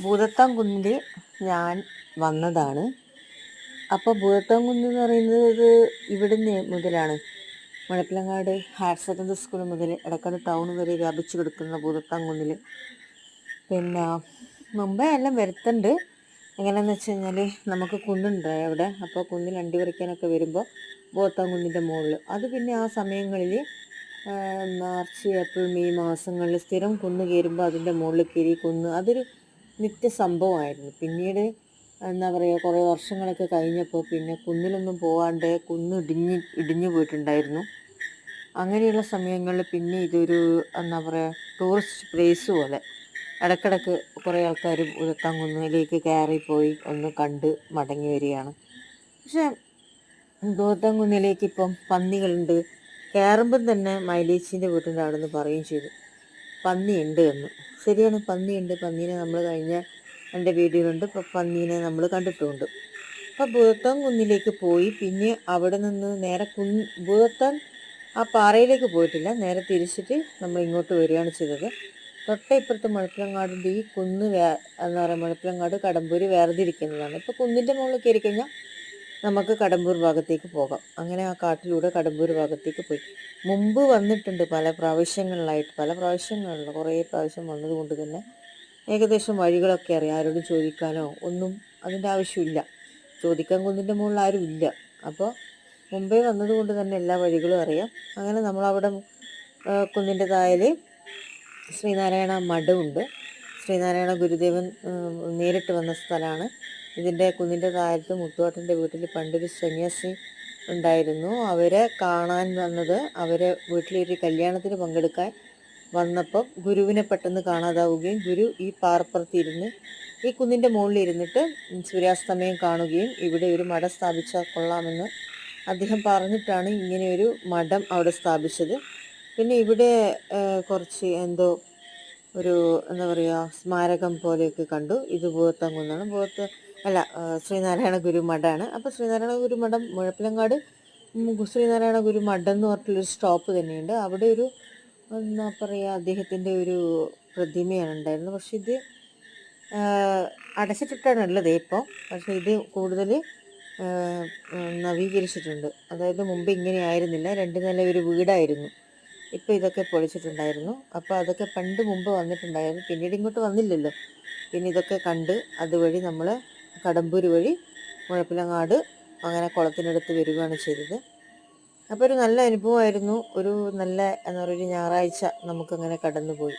ഭൂതത്താൻ കുന്നിൽ ഞാൻ വന്നതാണ്. അപ്പോൾ ഭൂതത്താൻ കുന്ന് എന്ന് പറയുന്നത് ഇവിടുന്ന് മുതലാണ്. മുഴപ്പിലങ്ങാട് ഹയർ സെക്കൻഡറി സ്കൂൾ മുതൽ എടക്കാട് ടൗൺ വരെ വ്യാപിച്ചു കിടക്കുന്ന ഭൂതത്താൻ കുന്നിൽ പിന്നെ മുമ്പേ എല്ലാം വരുത്തുണ്ട്. എങ്ങനെയാണെന്ന് വെച്ച് കഴിഞ്ഞാൽ നമുക്ക് കുന്നുണ്ടായി അവിടെ. അപ്പോൾ കുന്നിൽ അണ്ടി പറിക്കാനൊക്കെ വരുമ്പോൾ ഭൂതത്താൻ കുന്നിൻ്റെ മുകളിൽ അത് പിന്നെ ആ സമയങ്ങളിൽ മാർച്ച് ഏപ്രിൽ മെയ് മാസങ്ങളിൽ സ്ഥിരം കുന്ന് കയറുമ്പോൾ അതിൻ്റെ മുകളിൽ കയറി കുന്ന് അതൊരു നിത്യ സംഭവമായിരുന്നു. പിന്നീട് എന്താ പറയുക, കുറേ വർഷങ്ങളൊക്കെ കഴിഞ്ഞപ്പോൾ പിന്നെ കുന്നിലൊന്നും പോകാണ്ട് കുന്ന് ഇടിഞ്ഞു പോയിട്ടുണ്ടായിരുന്നു. അങ്ങനെയുള്ള സമയങ്ങളിൽ പിന്നെ ഇതൊരു എന്താ പറയുക ടൂറിസ്റ്റ് പ്ലേസ് പോലെ ഇടയ്ക്കിടയ്ക്ക് കുറേ ആൾക്കാർ ഭൂതത്താൻ കുന്നിലേക്ക് കയറിപ്പോയി ഒന്ന് കണ്ട് മടങ്ങി വരികയാണ്. പക്ഷേ ഭൂതത്താൻ കുന്നിലേക്ക് ഇപ്പം പന്നികളുണ്ട്. കയറുമ്പം തന്നെ മൈലേച്ചിൻ്റെ വീട്ടിൻ്റെ അവിടെ നിന്ന് പറയുകയും ചെയ്തു പന്നിയുണ്ട് എന്ന്. ശരിയാണ്, പന്നിയുണ്ട്. പന്നീനെ നമ്മൾ കഴിഞ്ഞ എൻ്റെ വീഡിയോയിലുണ്ട്. ഇപ്പോൾ പന്നീനെ നമ്മൾ കണ്ടിട്ടുമുണ്ട്. അപ്പോൾ ഭൂതത്താൻ കുന്നിലേക്ക് പോയി പിന്നെ അവിടെ നിന്ന് നേരെ ഭൂതത്താൻ ആ പാറയിലേക്ക് പോയിട്ടില്ല, നേരെ തിരിച്ചിട്ട് നമ്മൾ ഇങ്ങോട്ട് വരികയാണ് ചെയ്തത്. തൊട്ടയിപ്പുറത്ത് മുഴപ്പിലങ്ങാടിൻ്റെ ഈ കുന്ന് എന്താ പറയുക, മുഴപ്പിലങ്ങാട് കടമ്പൂര് വേർതിരിക്കുന്നതാണ്. ഇപ്പോൾ കുന്നിൻ്റെ മുകളിൽ കയറി കഴിഞ്ഞാൽ നമുക്ക് കടമ്പൂർ ഭാഗത്തേക്ക് പോകാം. അങ്ങനെ ആ കാട്ടിലൂടെ കടമ്പൂർ ഭാഗത്തേക്ക് പോയി. മുമ്പ് വന്നിട്ടുണ്ട് പല പ്രാവശ്യങ്ങളിലായിട്ട്, കുറേ പ്രാവശ്യം വന്നതുകൊണ്ട് തന്നെ ഏകദേശം വഴികളൊക്കെ അറിയാം. ആരോടും ചോദിക്കാനോ ഒന്നും അതിൻ്റെ ആവശ്യമില്ല. ചോദിക്കാൻ കുന്നിൻ്റെ മുകളിൽ ആരും ഇല്ല. അപ്പോൾ മുമ്പേ വന്നതുകൊണ്ട് തന്നെ എല്ലാ വഴികളും അറിയാം. അങ്ങനെ നമ്മളവിടെ കുന്നിൻ്റെ താഴെ ശ്രീനാരായണ മഠമുണ്ട്. ശ്രീനാരായണ ഗുരുദേവൻ നേരിട്ട് വന്ന സ്ഥലമാണ്. ഇതിൻ്റെ കുന്നിൻ്റെ താഴത്ത് മുത്തുവാട്ടൻ്റെ വീട്ടിൽ പണ്ടൊരു സന്യാസി ഉണ്ടായിരുന്നു. അവരെ കാണാൻ വന്നത്, അവരെ വീട്ടിലൊരു കല്യാണത്തിന് പങ്കെടുക്കാൻ വന്നപ്പം ഗുരുവിനെ പെട്ടെന്ന് കാണാതാവുകയും ഗുരു ഈ പാറപ്പുറത്തിരുന്ന് ഈ കുന്നിൻ്റെ മുകളിൽ ഇരുന്നിട്ട് സൂര്യാസ്തമയം കാണുകയും ഇവിടെ ഒരു മഠം സ്ഥാപിച്ചാൽ കൊള്ളാമെന്ന് അദ്ദേഹം പറഞ്ഞിട്ടാണ് ഇങ്ങനെയൊരു മഠം അവിടെ സ്ഥാപിച്ചത്. പിന്നെ ഇവിടെ കുറച്ച് എന്തോ ഒരു എന്താ പറയുക സ്മാരകം പോലെയൊക്കെ കണ്ടു. ഇത് ഭൂതത്താൻ കുന്നാണ്. ശ്രീനാരായണ ഗുരു മഠമാണ്. അപ്പോൾ ശ്രീനാരായണ ഗുരു മഠം മുഴപ്പിലങ്ങാട് ശ്രീനാരായണ ഗുരു മഠം എന്ന് പറഞ്ഞിട്ടുള്ളൊരു സ്റ്റോപ്പ് തന്നെയുണ്ട്. അവിടെ ഒരു എന്താ പറയുക അദ്ദേഹത്തിൻ്റെ ഒരു പ്രതിമയാണ് ഉണ്ടായിരുന്നത്. പക്ഷെ ഇത് അടച്ചിട്ടിട്ടാണ് ഉള്ളത് ഇപ്പോൾ. പക്ഷേ ഇത് കൂടുതൽ നവീകരിച്ചിട്ടുണ്ട്. അതായത് മുമ്പ് ഇങ്ങനെ ആയിരുന്നില്ല, 2 നില ഒരു വീടായിരുന്നു. ഇപ്പോൾ ഇതൊക്കെ പൊളിച്ചിട്ടുണ്ടായിരുന്നു. അപ്പോൾ അതൊക്കെ പണ്ട് മുമ്പ് വന്നിട്ടുണ്ടായിരുന്നു, പിന്നീട് ഇങ്ങോട്ട് വന്നില്ലല്ലോ. പിന്നെ ഇതൊക്കെ കണ്ട് അതുവഴി നമ്മൾ കടമ്പൂർ വഴി മുഴപ്പിലങ്ങാട് അങ്ങനെ കുളത്തിനടുത്ത് വരികയാണ് ചെയ്തത്. അപ്പോൾ ഒരു നല്ല അനുഭവമായിരുന്നു. ഒരു നല്ല എന്താ പറയുക, ഒരു ഞായറാഴ്ച നമുക്കങ്ങനെ കടന്നുപോയി.